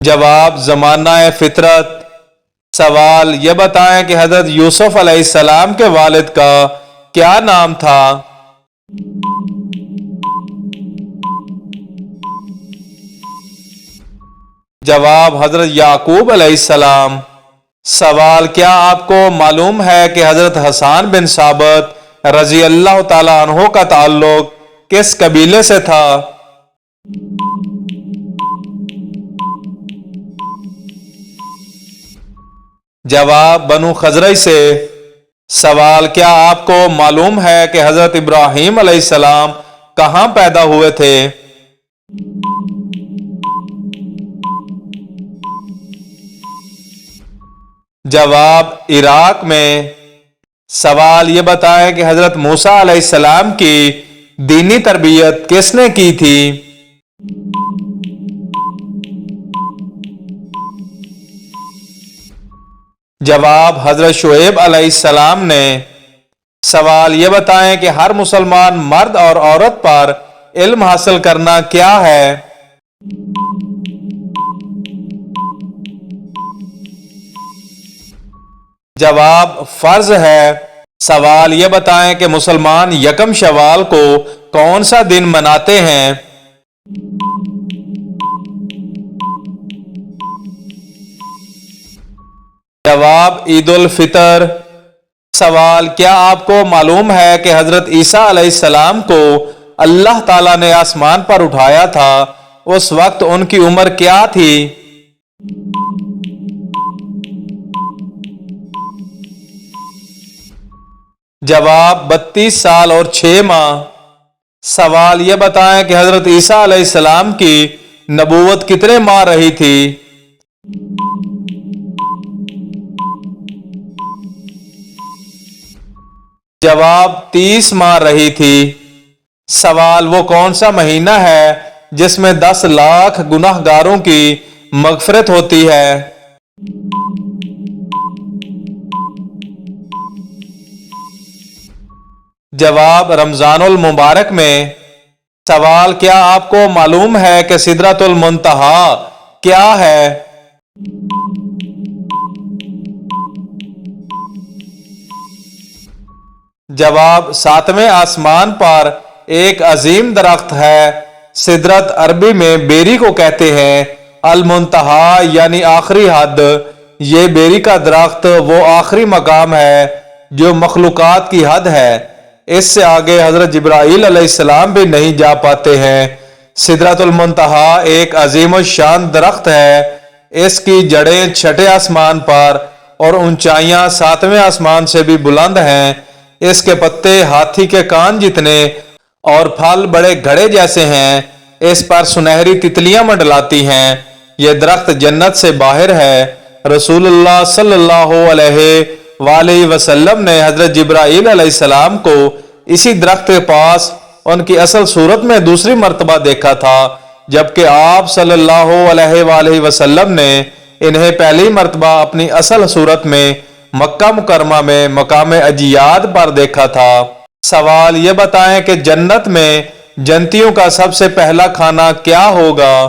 جواب زمانہ فطرت۔ سوال یہ بتائیں کہ حضرت یوسف علیہ السلام کے والد کا کیا نام تھا؟ جواب حضرت یعقوب علیہ السلام۔ سوال کیا آپ کو معلوم ہے کہ حضرت حسان بن ثابت رضی اللہ تعالی عنہ کا تعلق کس قبیلے سے تھا؟ جواب بنو خزرج سے۔ سوال کیا آپ کو معلوم ہے کہ حضرت ابراہیم علیہ السلام کہاں پیدا ہوئے تھے؟ جواب عراق میں۔ سوال یہ بتائیں کہ حضرت موسیٰ علیہ السلام کی دینی تربیت کس نے کی تھی؟ جواب حضرت شعیب علیہ السلام نے۔ سوال یہ بتائیں کہ ہر مسلمان مرد اور عورت پر علم حاصل کرنا کیا ہے؟ جواب فرض ہے۔ سوال یہ بتائیں کہ مسلمان یکم شوال کو کون سا دن مناتے ہیں؟ جواب عید الفطر۔ سوال کیا آپ کو معلوم ہے کہ حضرت عیسیٰ علیہ السلام کو اللہ تعالیٰ نے آسمان پر اٹھایا تھا، اس وقت ان کی عمر کیا تھی؟ جواب 32 سال اور 6 ماہ۔ سوال یہ بتائیں کہ حضرت عیسیٰ علیہ السلام کی نبوت کتنے ماہ رہی تھی؟ جواب 30 ماہ رہی تھی۔ سوال وہ کون سا مہینہ ہے جس میں 10 لاکھ گناہ گاروں کی مغفرت ہوتی ہے؟ جواب رمضان المبارک میں۔ سوال کیا آپ کو معلوم ہے کہ سدرۃ المنتہا کیا ہے؟ جواب 7ویں آسمان پر ایک عظیم درخت ہے، سدرت عربی میں بیری کو کہتے ہیں، المنتہا یعنی آخری حد۔ یہ بیری کا درخت وہ آخری مقام ہے جو مخلوقات کی حد ہے، اس سے آگے حضرت جبرائیل علیہ السلام بھی نہیں جا پاتے ہیں۔ سدرۃ المنتہا ایک عظیم الشان درخت ہے، اس کی جڑیں 6 آسمان پر اور اونچائیاں 7ویں آسمان سے بھی بلند ہیں۔ اس کے پتے ہاتھی کے کان جتنے اور پھل بڑے گھڑے جیسے ہیں، اس پر سنہری تتلیاں منڈلاتی ہیں۔ یہ درخت جنت سے باہر ہے۔ رسول اللہ صلی اللہ علیہ وآلہ وسلم نے حضرت جبرائیل علیہ السلام کو اسی درخت کے پاس ان کی اصل صورت میں دوسری مرتبہ دیکھا تھا، جبکہ آپ صلی اللہ علیہ وآلہ وسلم نے انہیں پہلی مرتبہ اپنی اصل صورت میں مکہ مکرمہ میں مقام اجیاد پر دیکھا تھا۔ سوال یہ بتائیں کہ جنت میں جنتیوں کا سب سے پہلا کھانا کیا ہوگا؟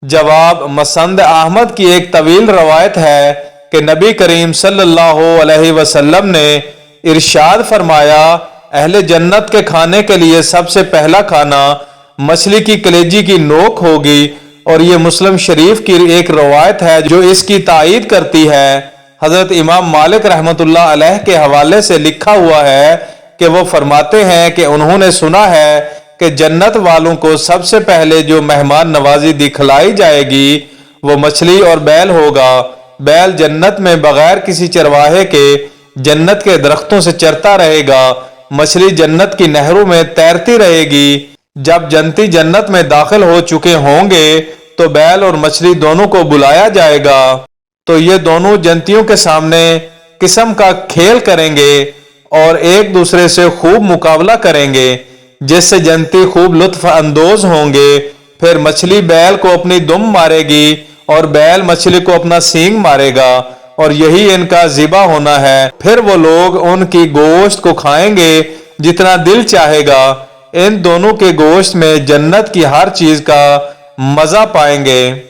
جواب مسند احمد کی ایک طویل روایت ہے کہ نبی کریم صلی اللہ علیہ وسلم نے ارشاد فرمایا، اہل جنت کے کھانے کے لیے سب سے پہلا کھانا مچھلی کی کلیجی کی نوک ہوگی، اور یہ مسلم شریف کی ایک روایت ہے جو اس کی تائید کرتی ہے۔ حضرت امام مالک رحمۃ اللہ علیہ کے حوالے سے لکھا ہوا ہے کہ وہ فرماتے ہیں کہ انہوں نے سنا ہے کہ جنت والوں کو سب سے پہلے جو مہمان نوازی دکھلائی جائے گی وہ مچھلی اور بیل ہوگا۔ بیل جنت میں بغیر کسی چرواہے کے جنت کے درختوں سے چرتا رہے گا، مچھلی جنت کی نہروں میں تیرتی رہے گی۔ جب جنتی جنت میں داخل ہو چکے ہوں گے تو بیل اور مچھلی دونوں کو بلایا جائے گا، تو یہ دونوں جنتیوں کے سامنے قسم کا کھیل کریں گے اور ایک دوسرے سے خوب مقابلہ کریں گے، جس سے جنتی خوب لطف اندوز ہوں گے۔ پھر مچھلی بیل کو اپنی دم مارے گی اور بیل مچھلی کو اپنا سینگ مارے گا، اور یہی ان کا ذبح ہونا ہے۔ پھر وہ لوگ ان کی گوشت کو کھائیں گے جتنا دل چاہے گا، ان دونوں کے گوشت میں جنت کی ہر چیز کا مزہ پائیں گے۔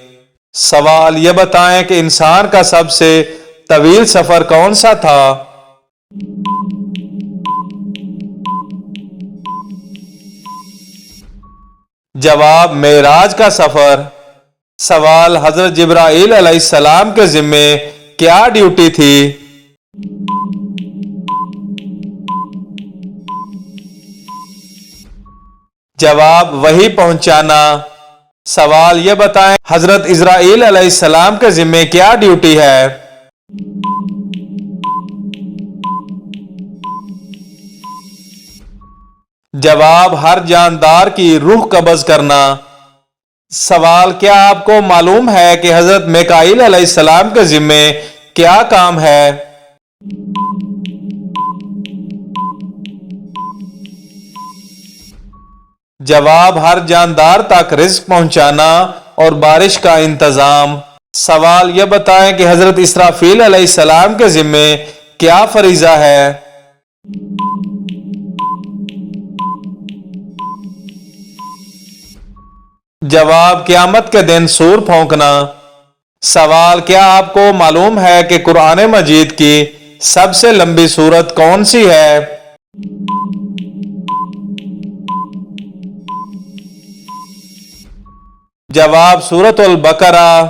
سوال یہ بتائیں کہ انسان کا سب سے طویل سفر کون سا تھا؟ جواب معراج کا سفر۔ سوال حضرت جبرائیل علیہ السلام کے ذمے کیا ڈیوٹی تھی؟ جواب وحی پہنچانا۔ سوال یہ بتائیں حضرت اسرائیل علیہ السلام کے ذمے کیا ڈیوٹی ہے؟ جواب ہر جاندار کی روح قبض کرنا۔ سوال کیا آپ کو معلوم ہے کہ حضرت میکائیل علیہ السلام کے ذمے کیا کام ہے؟ جواب ہر جاندار تک رزق پہنچانا اور بارش کا انتظام۔ سوال یہ بتائیں کہ حضرت اسرافیل علیہ السلام کے ذمے کیا فریضہ ہے؟ جواب قیامت کے دن سور پھونکنا۔ سوال کیا آپ کو معلوم ہے کہ قرآن مجید کی سب سے لمبی سورت کون سی ہے؟ جواب سورۃ البقرہ۔